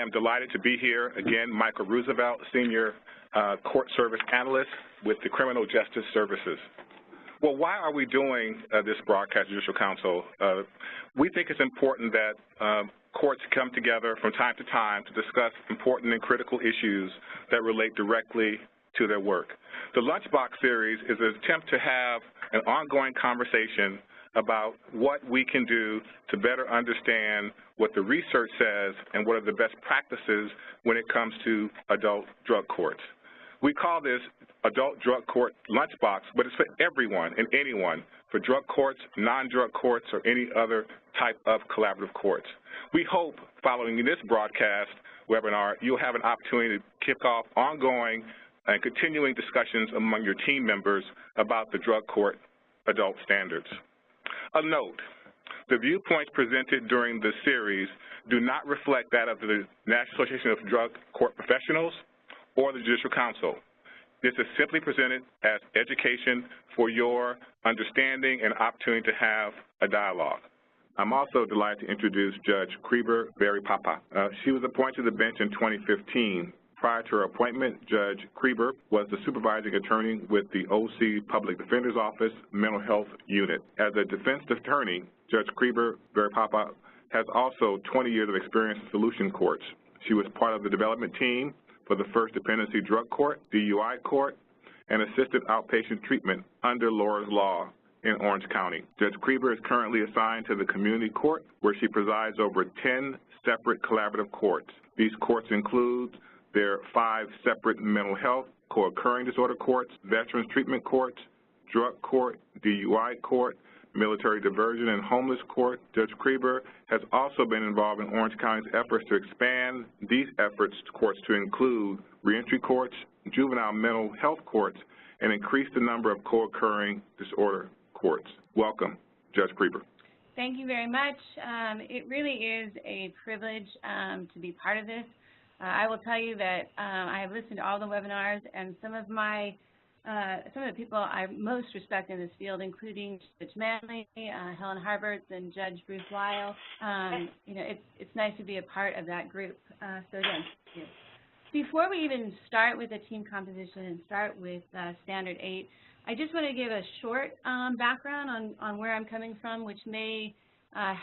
am delighted to be here again, Michael Roosevelt, Senior Court Service Analyst with the Criminal Justice Services. Well, why are we doing this broadcast, Judicial Council? We think it's important that courts come together from time to time to discuss important and critical issues that relate directly to their work. The Lunchbox series is an attempt to have an ongoing conversation about what we can do to better understand what the research says and what are the best practices when it comes to adult drug courts. We call this Adult Drug Court Lunchbox, but it's for everyone and anyone, for drug courts, non-drug courts, or any other type of collaborative courts. We hope, following this broadcast webinar, you'll have an opportunity to kick off ongoing and continuing discussions among your team members about the drug court adult standards. A note, the viewpoints presented during the series do not reflect that of the National Association of Drug Court Professionals or the Judicial Council. This is simply presented as education for your understanding and opportunity to have a dialogue. I'm also delighted to introduce Judge Kreber Varipapa. She was appointed to the bench in 2015. Prior to her appointment, Judge Kreber was the supervising attorney with the OC Public Defender's Office Mental Health Unit. As a defense attorney, Judge Kreber Varipapa has also 20 years of experience in solution courts. She was part of the development team for the First Dependency Drug Court, DUI Court, and assisted outpatient treatment under Laura's Law in Orange County. Judge Kreber is currently assigned to the Community Court, where she presides over 10 separate collaborative courts. These courts include their 5 separate mental health, co-occurring disorder courts, veterans treatment courts, drug court, DUI court, military diversion and homeless court. Judge Kreber has also been involved in Orange County's efforts to expand these efforts to courts to include reentry courts, juvenile mental health courts, and increase the number of co-occurring disorder courts. Welcome, Judge Kreber. Thank you very much. It really is a privilege to be part of this. I will tell you that I have listened to all the webinars, and some of the people I most respect in this field, including Judge Manley, Helen Harberts, and Judge Bruce Lyle. You know, it's nice to be a part of that group. So again, thank you. Before we even start with the team composition and start with Standard VIII, I just want to give a short background on where I'm coming from, which may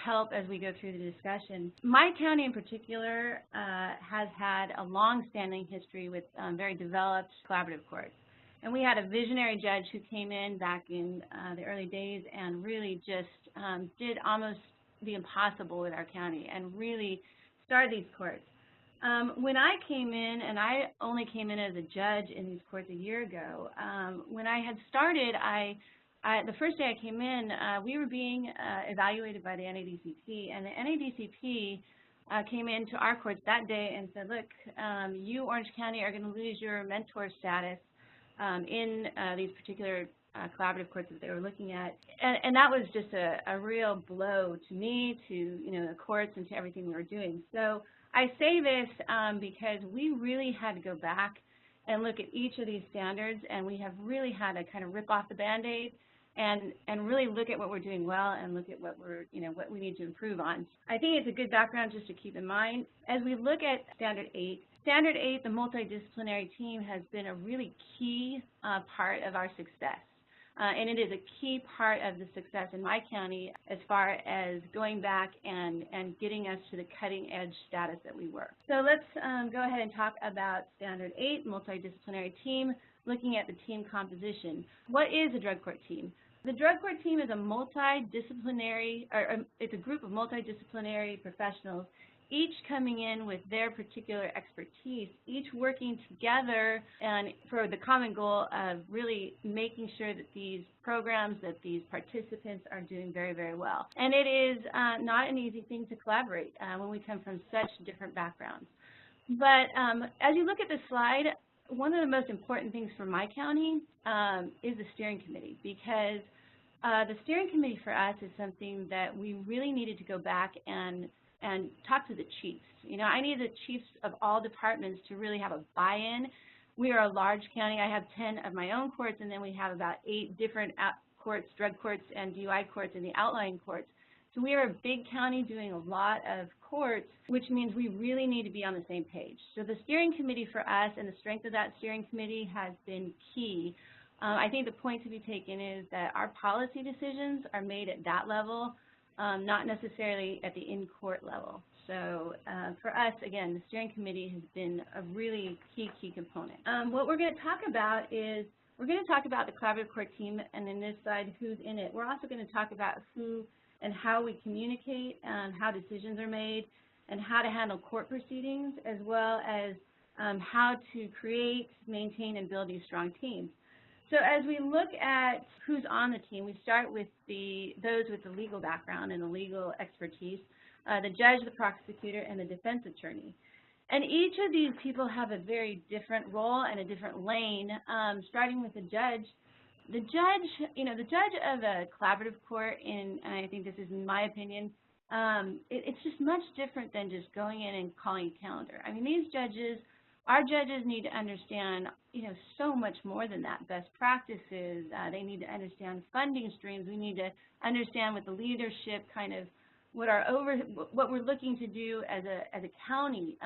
help as we go through the discussion. My county in particular has had a long-standing history with very developed collaborative courts. And we had a visionary judge who came in back in the early days and really just did almost the impossible with our county and really started these courts. When I came in, and I only came in as a judge in these courts a year ago, when I had started, the first day I came in, we were being evaluated by the NADCP, and the NADCP came into our courts that day and said, look, you, Orange County, are going to lose your mentor status in these particular collaborative courts that they were looking at. And that was just a real blow to me, to the courts, and to everything we were doing. So I say this because we really had to go back and look at each of these standards, and we have really had to kind of rip off the Band-Aid and really look at what we're doing well and look at what what we need to improve on. I think it's a good background just to keep in mind. As we look at Standard VIII, the multidisciplinary team, has been a really key part of our success. And it is a key part of the success in my county as far as going back and getting us to the cutting edge status that we were. So let's go ahead and talk about Standard VIII, multidisciplinary team, looking at the team composition. What is a drug court team? The drug court team is a multidisciplinary, it's a group of multidisciplinary professionals, each coming in with their particular expertise, each working together and for the common goal of really making sure that these programs, that these participants are doing very, very well. And it is not an easy thing to collaborate when we come from such different backgrounds. But as you look at the slide, one of the most important things for my county is the steering committee, because the steering committee for us is something that we really needed to go back and talk to the chiefs. I need the chiefs of all departments to really have a buy-in. We are a large county. I have 10 of my own courts, and then we have about 8 different courts, drug courts and DUI courts, and the outlying courts. So we are a big county doing a lot of courts, which means we really need to be on the same page. So the steering committee for us and the strength of that steering committee has been key. I think the point to be taken is that our policy decisions are made at that level, not necessarily at the in-court level. So for us, again, the steering committee has been a really key component. What we're going to talk about is we're going to talk about the collaborative court team, and then this side, who's in it. We're also going to talk about who and how we communicate, how decisions are made, and how to handle court proceedings, as well as how to create, maintain, and build these strong teams. So as we look at who's on the team, we start with those with the legal background and the legal expertise, the judge, the prosecutor, and the defense attorney. And each of these people have a very different role and a different lane, starting with the judge. The judge, the judge of a collaborative court, and I think this is in my opinion, it's just much different than just going in and calling a calendar. I mean, these judges, our judges need to understand, so much more than that. Best practices, they need to understand funding streams. We need to understand with the leadership kind of what we're looking to do as a county.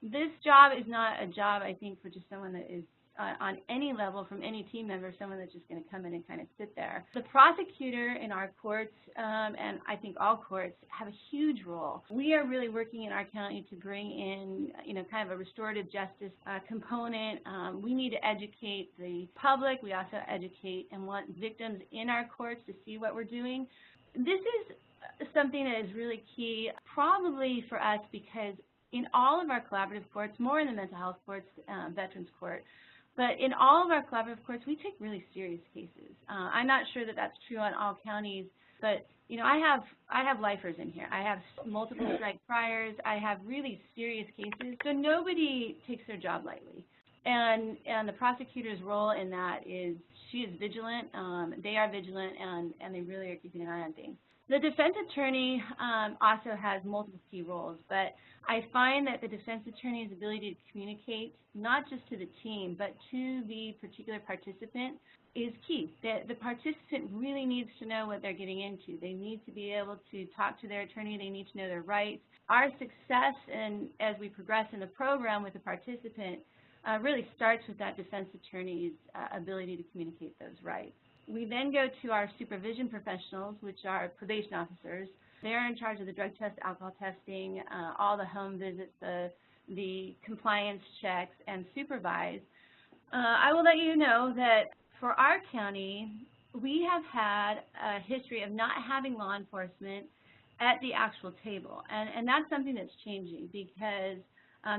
This job is not a job, I think, for just someone that is on any level, from any team member, someone that's just going to come in and kind of sit there. The prosecutor in our courts, and I think all courts, have a huge role. We are really working in our county to bring in, kind of a restorative justice component. We need to educate the public. We also educate and want victims in our courts to see what we're doing. This is something that is really key, probably for us, because in all of our collaborative courts, more in the mental health courts, veterans court, but in all of our collaborative courts, we take really serious cases. I'm not sure that that's true on all counties, but I have lifers in here. I have multiple strike priors. I have really serious cases, so nobody takes their job lightly. And the prosecutor's role in that is she is vigilant. They are vigilant, and they really are keeping an eye on things. The defense attorney also has multiple key roles, but I find that the defense attorney's ability to communicate, not just to the team, but to the particular participant, is key. The participant really needs to know what they're getting into. They need to be able to talk to their attorney. They need to know their rights. Our success, and as we progress in the program with the participant, really starts with that defense attorney's ability to communicate those rights. We then go to our supervision professionals, which are probation officers. They're in charge of the drug test, alcohol testing, all the home visits, the compliance checks, and supervise. I will let you know that for our county, we have had a history of not having law enforcement at the actual table, and that's something that's changing, because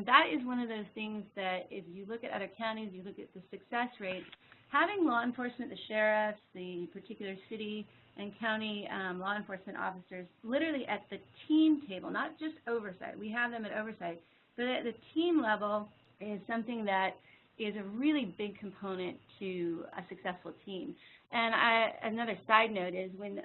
that is one of those things that if you look at other counties, you look at the success rates, having law enforcement, the sheriffs, the particular city and county law enforcement officers literally at the team table, not just oversight. We have them at oversight, but at the team level is something that is a really big component to a successful team. And another side note is when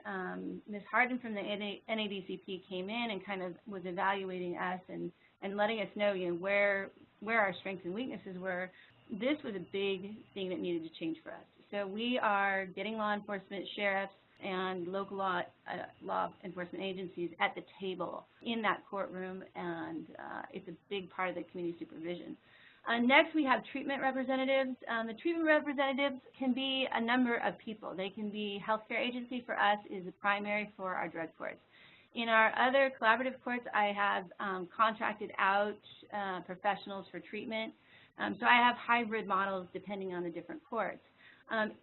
Ms. Harden from the NADCP came in and kind of was evaluating us and letting us know, where our strengths and weaknesses were, this was a big thing that needed to change for us. So we are getting law enforcement, sheriffs, and local law enforcement agencies at the table in that courtroom, and it's a big part of the community supervision. Next, we have treatment representatives. The treatment representatives can be a number of people. They can be healthcare agency. For us is the primary for our drug courts. In our other collaborative courts, I have contracted out professionals for treatment. So I have hybrid models depending on the different courts.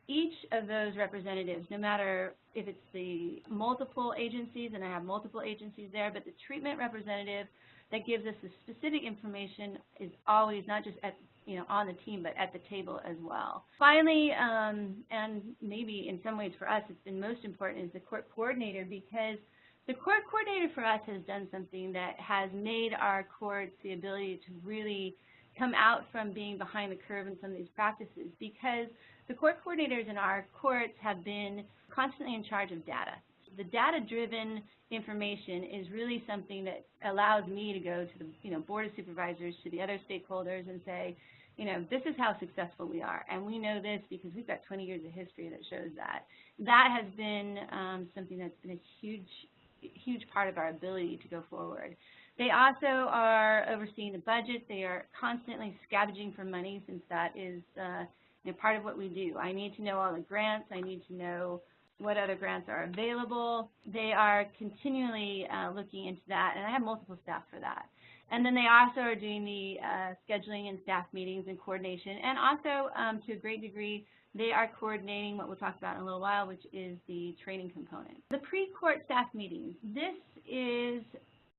Each of those representatives, no matter if it's the multiple agencies, and I have multiple agencies there, but the treatment representative that gives us the specific information is always not just at, on the team, but at the table as well. Finally, and maybe in some ways for us it's been most important, is the court coordinator, because the court coordinator for us has done something that has made our courts the ability to really come out from being behind the curve in some of these practices, because the court coordinators in our courts have been constantly in charge of data. The data-driven information is really something that allows me to go to the board of supervisors, to the other stakeholders, and say, this is how successful we are, and we know this because we've got 20 years of history that shows that. That has been something that's been a huge huge part of our ability to go forward. They also are overseeing the budget. They are constantly scavenging for money, since that is part of what we do. I need to know all the grants. I need to know what other grants are available. They are continually looking into that, and I have multiple staff for that. And then they also are doing the scheduling and staff meetings and coordination, and also to a great degree, they are coordinating what we'll talk about in a little while, which is the training component. The pre-court staff meetings, this is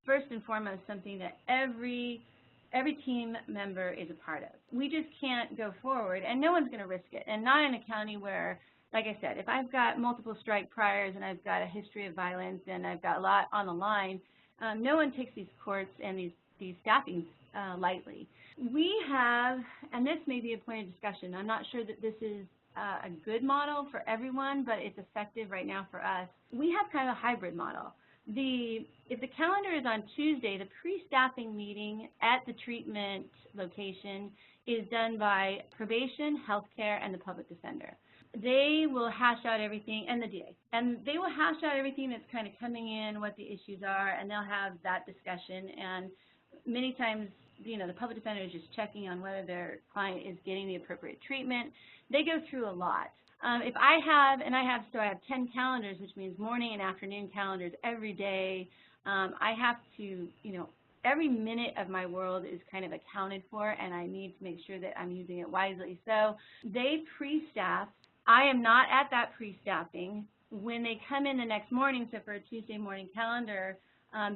first and foremost something that every team member is a part of. We just can't go forward, and no one's going to risk it, and not in a county where, like I said, if I've got multiple strike priors and I've got a history of violence and I've got a lot on the line, no one takes these courts and these staffings lightly. We have, and this may be a point of discussion, I'm not sure that this is a good model for everyone, but it's effective right now for us. We have kind of a hybrid model. If the calendar is on Tuesday, the pre-staffing meeting at the treatment location is done by probation, healthcare, and the public defender. They will hash out everything, and the DA, and they will hash out everything that's kind of coming in, what the issues are, and they'll have that discussion. And many times, the public defender is just checking on whether their client is getting the appropriate treatment. They go through a lot. If I have 10 calendars, which means morning and afternoon calendars every day. I have to, every minute of my world is kind of accounted for, and I need to make sure that I'm using it wisely. So they pre-staff. I am not at that pre-staffing. When they come in the next morning, so for a Tuesday morning calendar,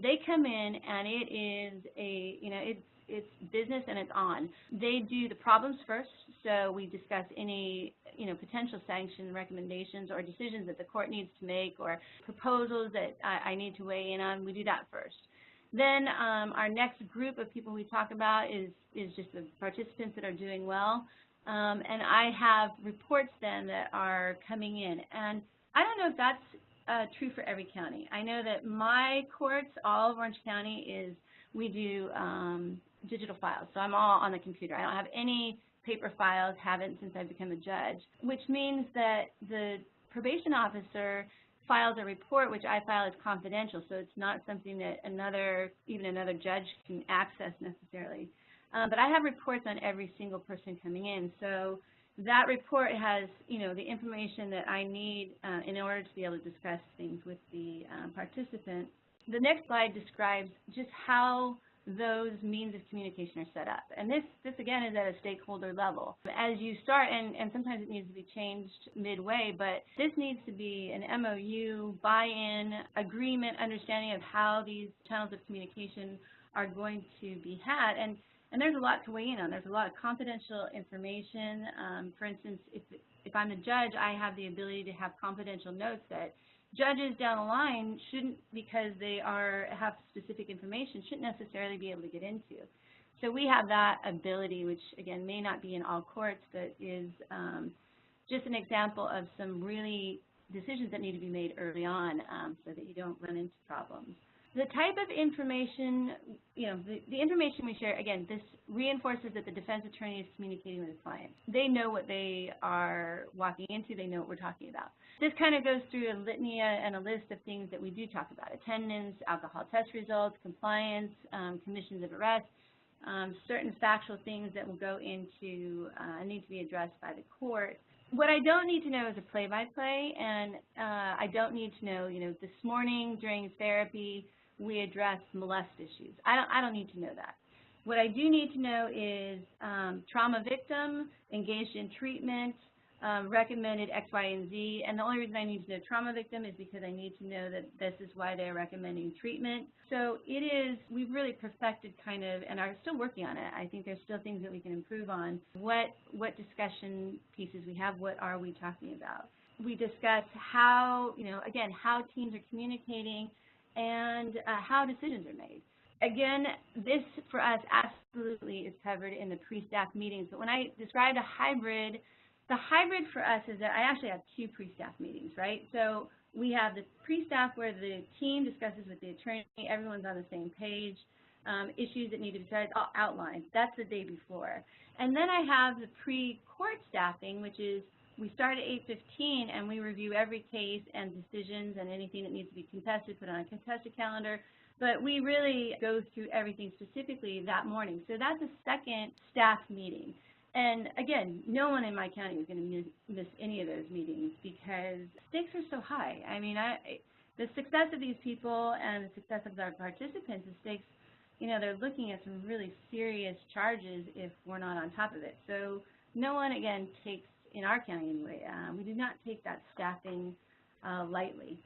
they come in and it is it's business and it's on. They do the problems first, so we discuss any potential sanction recommendations or decisions that the court needs to make or proposals that I need to weigh in on. We do that first. Then our next group of people we talk about is just the participants that are doing well. And I have reports then that are coming in. And I don't know if that's true for every county. I know that my courts, all of Orange County, we do digital files. So I'm all on the computer. I don't have any paper files, haven't since I've become a judge, which means that the probation officer files a report, which I file as confidential. So it's not something that even another judge can access necessarily. But I have reports on every single person coming in. So that report has, the information that I need in order to be able to discuss things with the participant. The next slide describes just how those means of communication are set up. And this again, is at a stakeholder level. As you start, and sometimes it needs to be changed midway, but this needs to be an MOU, buy-in, agreement, understanding of how these channels of communication are going to be had. And there's a lot to weigh in on. There's a lot of confidential information. For instance, if I'm a judge, I have the ability to have confidential notes that judges down the line shouldn't, because they have specific information, shouldn't necessarily be able to get into. So we have that ability, which again may not be in all courts, but is just an example of some really decisions that need to be made early on so that you don't run into problems. The type of information, the information we share, again, this reinforces that the defense attorney is communicating with his client. They know what they are walking into. They know what we're talking about. This kind of goes through a litany and a list of things that we do talk about: attendance, alcohol test results, compliance, conditions of arrest, certain factual things that will go into need to be addressed by the court. What I don't need to know is a play-by-play, and I don't need to know, this morning during therapy, we addressed molest issues. I don't need to know that. What I do need to know is trauma victim, engaged in treatment, recommended X, Y, and Z. And the only reason I need to know trauma victim is because I need to know that this is why they're recommending treatment. So we've really perfected kind of, and are still working on it. I think there's still things that we can improve on. What discussion pieces we have, what are we talking about? We discuss how, again, how teams are communicating and how decisions are made. Again, this for us absolutely is covered in the pre-staff meetings. But when I described a hybrid, the hybrid for us is that I actually have two pre-staff meetings, right? So we have the pre-staff where the team discusses with the attorney, everyone's on the same page, issues that need to be decided, outlined. That's the day before. And then I have the pre-court staffing, which is we start at 8:15 and we review every case and decisions and anything that needs to be contested, put on a contested calendar. But we really go through everything specifically that morning. So that's a second staff meeting. And again, no one in my county is going to miss any of those meetings because stakes are so high. I mean, the success of these people and the success of our participants, the stakes, you know, they're looking at some really serious charges if we're not on top of it. So no one, again, takes, in our county anyway, we do not take that staffing lightly.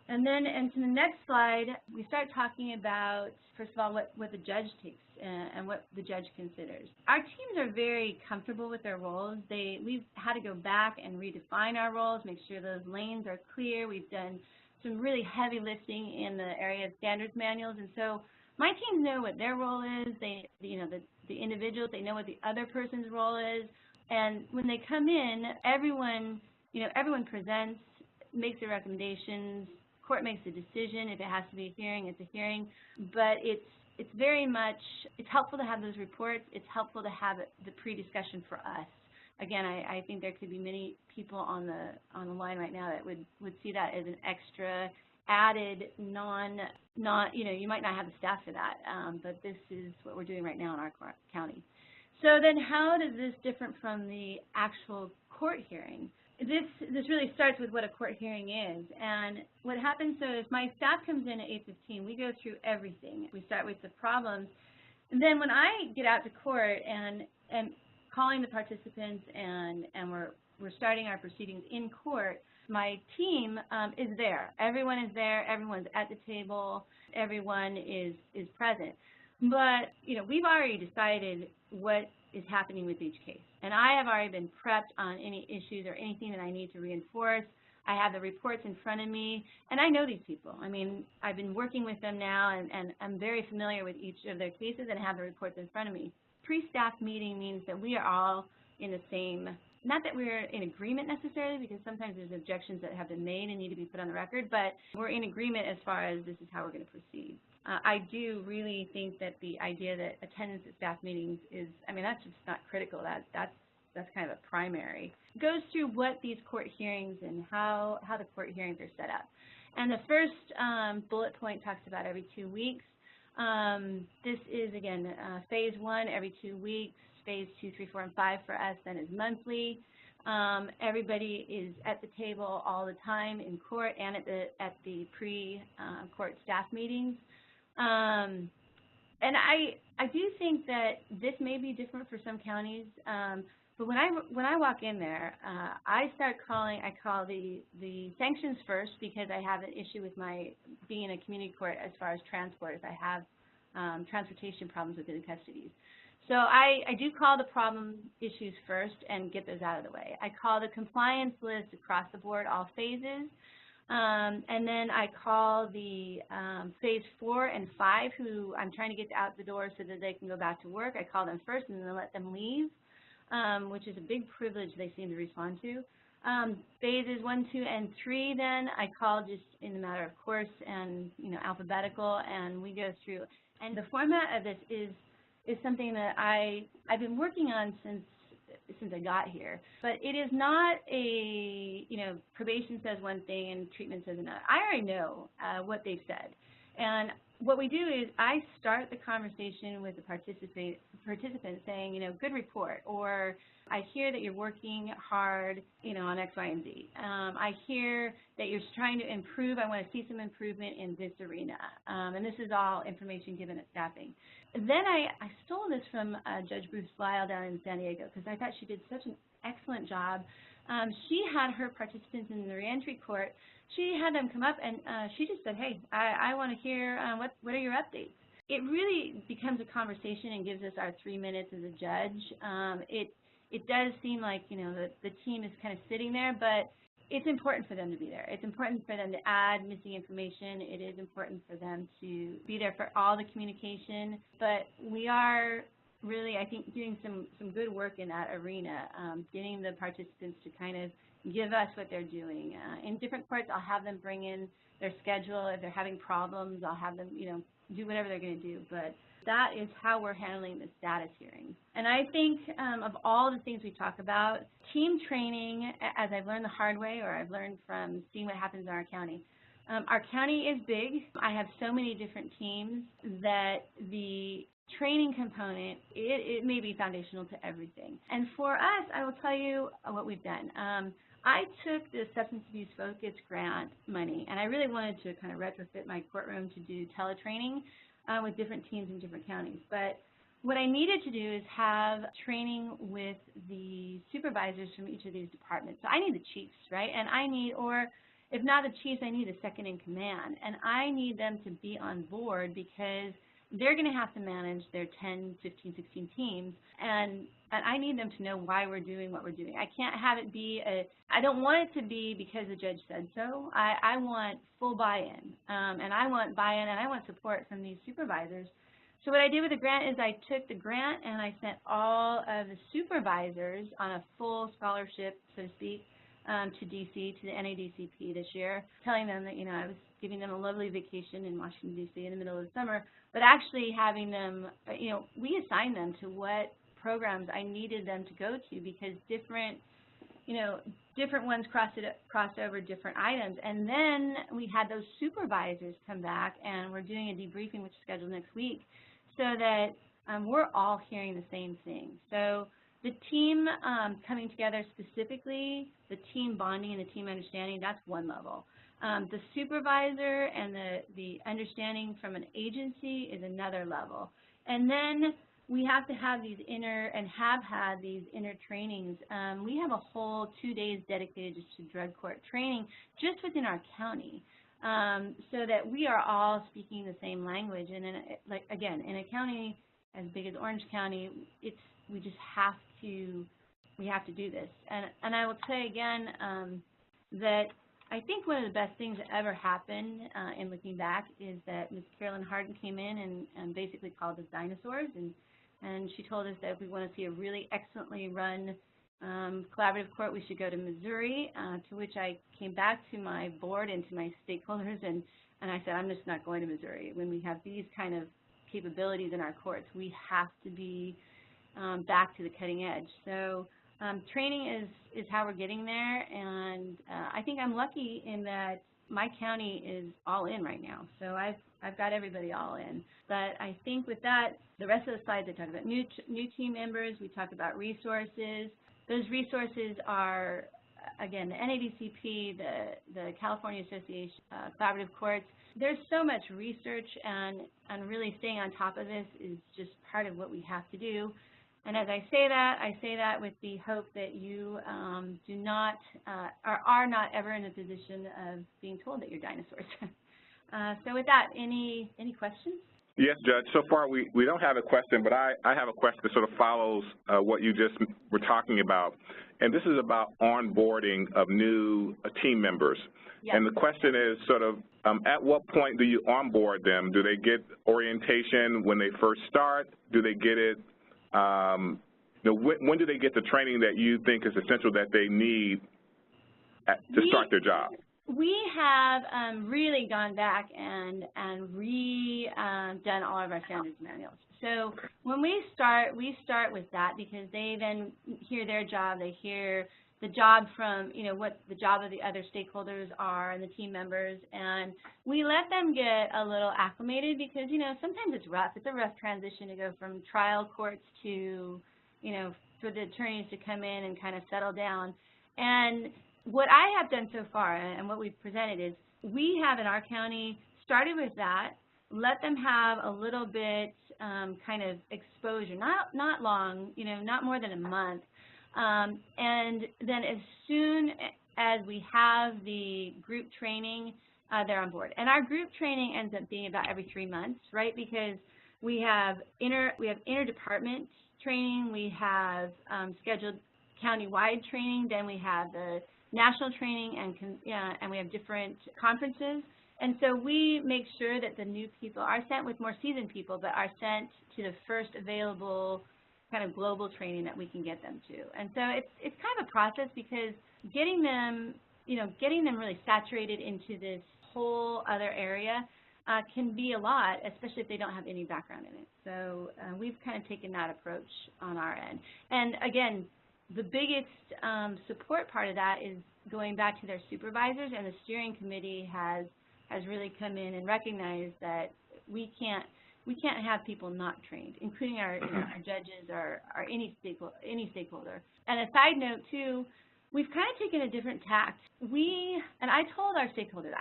And then into the next slide, we start talking about, first of all, what the judge takes and what the judge considers. Our teams are very comfortable with their roles. We've had to go back and redefine our roles, make sure those lanes are clear. We've done some really heavy lifting in the area of standards manuals, and so my teams know what their role is. They, you know, the individuals, they know what the other person's role is, and when they come in, everyone presents, makes their recommendations. Court makes a decision. If it has to be a hearing, it's a hearing. But it's very much, it's helpful to have those reports. It's helpful to have the pre-discussion for us. Again, I think there could be many people on the line right now that would see that as an extra added you know, you might not have the staff for that, but this is what we're doing right now in our county. So then how does this differ from the actual court hearing? This really starts with what a court hearing is. And what happens, so if my staff comes in at 8:15, we go through everything. We start with the problems. And then when I get out to court and calling the participants and we're starting our proceedings in court, my team is there. Everyone is there. Everyone's at the table. Everyone is present. But, you know, we've already decided what is happening with each case. And I have already been prepped on any issues or anything that I need to reinforce. I have the reports in front of me, and I know these people. I mean, I've been working with them now, and I'm very familiar with each of their cases and have the reports in front of me. Pre-staff meeting means that we are all in the same, not that we're in agreement necessarily, because sometimes there's objections that have been made and need to be put on the record, but we're in agreement as far as this is how we're going to proceed. I do really think that the idea that attendance at staff meetings is, I mean, that's just not critical. That's kind of a primary. It goes through what these court hearings and how the court hearings are set up. And the first bullet point talks about every 2 weeks. This is, again, phase 1, every 2 weeks. Phase 2, 3, 4, and 5 for us then is monthly. Everybody is at the table all the time in court and at the pre-court staff meetings. And I do think that this may be different for some counties, but when I walk in there, I call the sanctions first because I have an issue with my being in a community court as far as transport, if I have transportation problems within the custodies. So I do call the problem issues first and get those out of the way. I call the compliance list across the board, all phases. And then I call the phase 4 and 5 who I'm trying to get out the door so that they can go back to work. I call them first and then let them leave, which is a big privilege they seem to respond to. Phases 1, 2, and 3 then I call just in the matter of course and, you know, alphabetical, and we go through. And the format of this is something that I've been working on since I got here. But it is not a, you know, probation says one thing and treatment says another. I already know what they've said. And what we do is I start the conversation with the participant saying, you know, good report, or I hear that you're working hard, you know, on X, Y, and Z. I hear that you're trying to improve. I want to see some improvement in this arena. And this is all information given at staffing. Then I stole this from Judge Bruce Lyle down in San Diego because I thought she did such an excellent job. She had her participants in the reentry court. She had them come up and she just said, hey, I want to hear what are your updates. It really becomes a conversation and gives us our 3 minutes as a judge. It does seem like, you know, the team is kind of sitting there, but it's important for them to be there. It's important for them to add missing information. It is important for them to be there for all the communication. But we are really, I think, doing some good work in that arena, getting the participants to kind of give us what they're doing. In different courts, I'll have them bring in their schedule. If they're having problems, I'll have them, you know, do whatever they're going to do. But that is how we're handling the status hearings. And I think of all the things we talk about, team training, as I've learned the hard way or I've learned from seeing what happens in our county is big. I have so many different teams that the training component, it may be foundational to everything. And for us, I will tell you what we've done. I took the substance abuse focus grant money, and I really wanted to kind of retrofit my courtroom to do teletraining with different teams in different counties. But what I needed to do is have training with the supervisors from each of these departments. So I need the chiefs, right? And I need, or if not the chiefs, I need a second in command. And I need them to be on board because they're going to have to manage their 10, 15, 16 teams, and I need them to know why we're doing what we're doing. I can't have it be I don't want it to be because the judge said so. I want full buy-in, and I want buy-in, and I want support from these supervisors. So what I did with the grant is I took the grant and I sent all of the supervisors on a full scholarship, so to speak, to DC, to the NADCP this year, telling them that, I was giving them a lovely vacation in Washington, D.C. in the middle of the summer, but actually having them, we assigned them to what programs I needed them to go to because different ones crossed over different items. And then we had those supervisors come back, and we're doing a debriefing, which is scheduled next week, so that we're all hearing the same thing. So the team coming together specifically, the team bonding and the team understanding, that's one level. The supervisor and the understanding from an agency is another level. And then we have to have these have had these inner trainings. We have a whole 2 days dedicated just to drug court training just within our county, so that we are all speaking the same language. And in a county as big as Orange County, we just have to do this. And I will say again that I think one of the best things that ever happened in looking back is that Ms. Carolyn Harden came in and basically called us dinosaurs, and she told us that if we want to see a really excellently run collaborative court, we should go to Missouri, to which I came back to my board and to my stakeholders, and I said, I'm just not going to Missouri. When we have these kind of capabilities in our courts, we have to be back to the cutting edge. So training is how we're getting there, and I think I'm lucky in that my county is all in right now. So I've got everybody all in. But I think with that, the rest of the slides I talk about new team members, we talk about resources. Those resources are, again, the NADCP, the California Association Collaborative Courts. There's so much research, and really staying on top of this is just part of what we have to do. And as I say that with the hope that you do not are not ever in a position of being told that you're dinosaurs. So with that, any questions? Yes, Judge. So far, we don't have a question, but I have a question that sort of follows what you just were talking about. And this is about onboarding of new team members. Yes. And the question is sort of, at what point do you onboard them? Do they get orientation when they first start? Do they get it? When do they get the training that you think is essential that they need to start their job? We have really gone back and redone all of our standards manuals. So when we start with that because they then hear their job, they hear the job from, what the job of the other stakeholders are and the team members, and we let them get a little acclimated because, sometimes it's rough. It's a rough transition to go from trial courts to, for the attorneys to come in and kind of settle down. And what I have done so far and what we've presented is we have in our county started with that, let them have a little bit kind of exposure, not long, not more than a month. And then as soon as we have the group training, they're on board. And our group training ends up being about every 3 months, right? Because we have inter-department training, we have scheduled county-wide training, then we have the national training, and we have different conferences. And so we make sure that the new people are sent with more seasoned people, but are sent to the first available kind of global training that we can get them to. And so it's kind of a process because getting them really saturated into this whole other area can be a lot, especially if they don't have any background in it. So we've kind of taken that approach on our end. And again, the biggest support part of that is going back to their supervisors, and the steering committee has really come in and recognized that we can't have people not trained, including our, our judges or any stakeholder. And a side note too, we've kind of taken a different tact. And I told our stakeholders,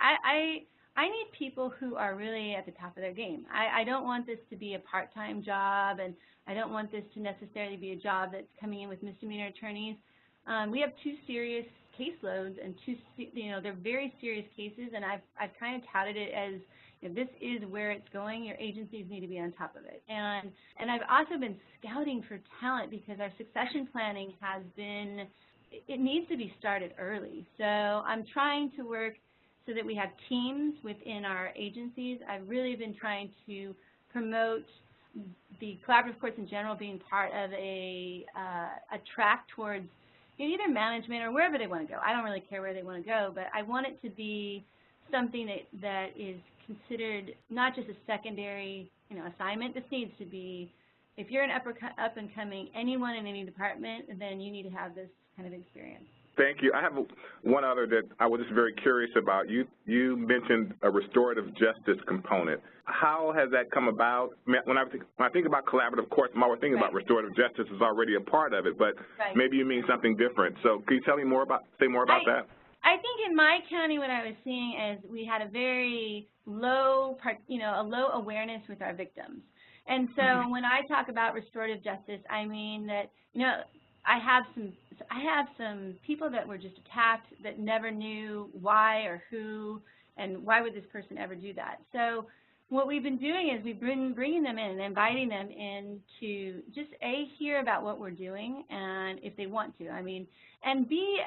I need people who are really at the top of their game. I don't want this to be a part-time job, and I don't want this to necessarily be a job that's coming in with misdemeanor attorneys. We have 2 serious caseloads, and they're very serious cases, and I've kind of touted it as, this is where it's going. Your agencies need to be on top of it. And I've also been scouting for talent, because our succession planning has been, it needs to be started early. So I'm trying to work so that we have teams within our agencies. I've really been trying to promote the collaborative courts in general being part of a track towards either management or wherever they want to go. I don't really care where they want to go, but I want it to be something that is considered not just a secondary assignment. This needs to be, if you're an up and coming anyone in any department, then you need to have this kind of experience. Thank you. I have one other that I was just very curious about. You mentioned a restorative justice component. How has that come about? When I think about collaborative courts, I'm always thinking about restorative justice is already a part of it, but maybe you mean something different. So can you tell me more about that? I think in my county, what I was seeing is we had a very low low awareness with our victims. And so when I talk about restorative justice, I mean that I have some people that were just attacked that never knew why or who, and why would this person ever do that. So what we've been doing is we've been bringing them in and inviting them in to just hear about what we're doing, and if they want to, and be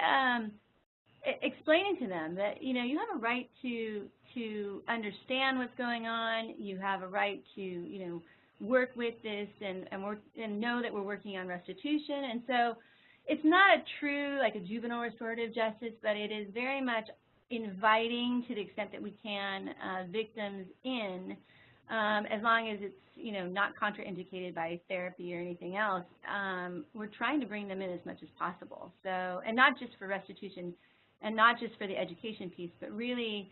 explaining to them that you have a right to understand what's going on. You have a right to work with this and know that we're working on restitution. And so it's not a true like a juvenile restorative justice, but it is very much inviting, to the extent that we can, victims in, as long as it's not contraindicated by therapy or anything else. We're trying to bring them in as much as possible. So, and not just for restitution and not just for the education piece, but really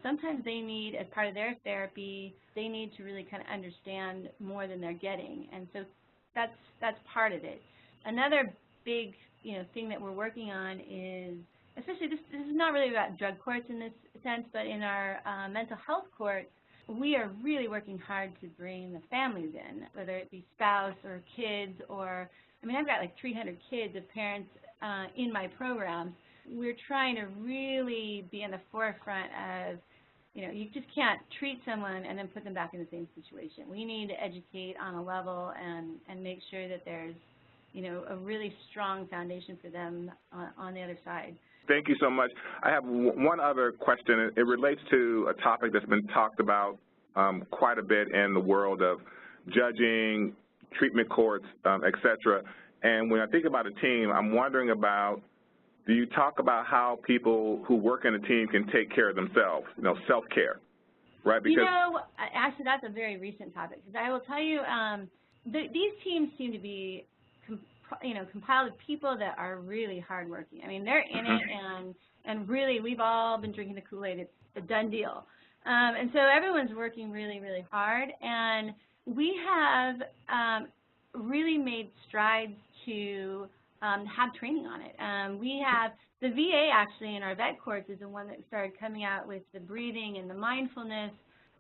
sometimes they need, as part of their therapy, they need to really kind of understand more than they're getting, and so that's part of it. Another big thing that we're working on is, especially this is not really about drug courts in this sense, but in our mental health court, we are really working hard to bring the families in, whether it be spouse or kids, or I've got like 300 kids of parents in my programs. We're trying to really be in the forefront of, you just can't treat someone and then put them back in the same situation. We need to educate on a level and make sure that there's, a really strong foundation for them on the other side. Thank you so much. I have one other question. It relates to a topic that's been talked about quite a bit in the world of judging, treatment courts, et cetera. And when I think about a team, I'm wondering about, do you talk about how people who work in a team can take care of themselves, self-care, right? Because actually, that's a very recent topic. Because I will tell you, these teams seem to be, compiled of people that are really hardworking. They're in it, and really, we've all been drinking the Kool-Aid. It's a done deal. And so everyone's working really, really hard. And we have really made strides to have training on it. We have, the VA actually in our vet courts is the one that started coming out with the breathing and the mindfulness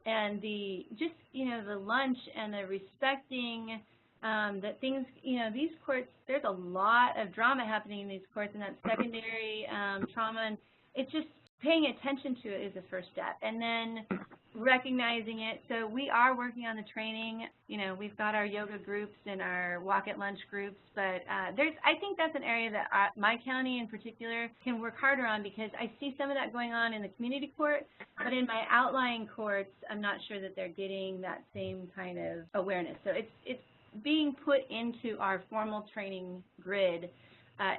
and the the lunch and the respecting that things, these courts, there's a lot of drama happening in these courts, and that secondary trauma, and it's just paying attention to it is the first step, and then recognizing it. So we are working on the training. We've got our yoga groups and our walk at lunch groups, but I think that's an area that my county in particular can work harder on, because I see some of that going on in the community court, but in my outlying courts, I'm not sure that they're getting that same kind of awareness. So it's being put into our formal training grid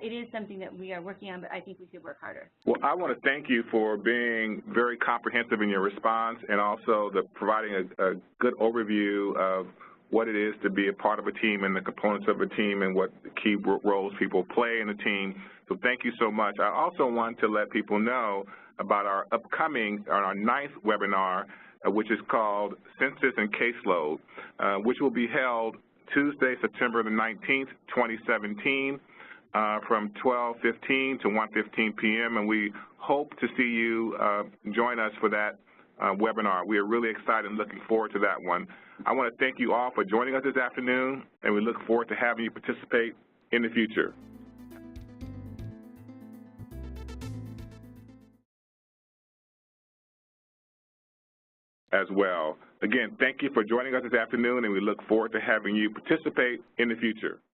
it is something that we are working on, but I think we could work harder. Well, I want to thank you for being very comprehensive in your response and also providing a good overview of what it is to be a part of a team and the components of a team and what key roles people play in a team. So thank you so much. I also want to let people know about our upcoming, our 9th webinar, which is called Census and Caseload, which will be held Tuesday, September the 19th, 2017, from 12:15 to 1:15 p.m., and we hope to see you join us for that webinar. We are really excited and looking forward to that one. I want to thank you all for joining us this afternoon, and we look forward to having you participate in the future. As well. Again, thank you for joining us this afternoon, and we look forward to having you participate in the future.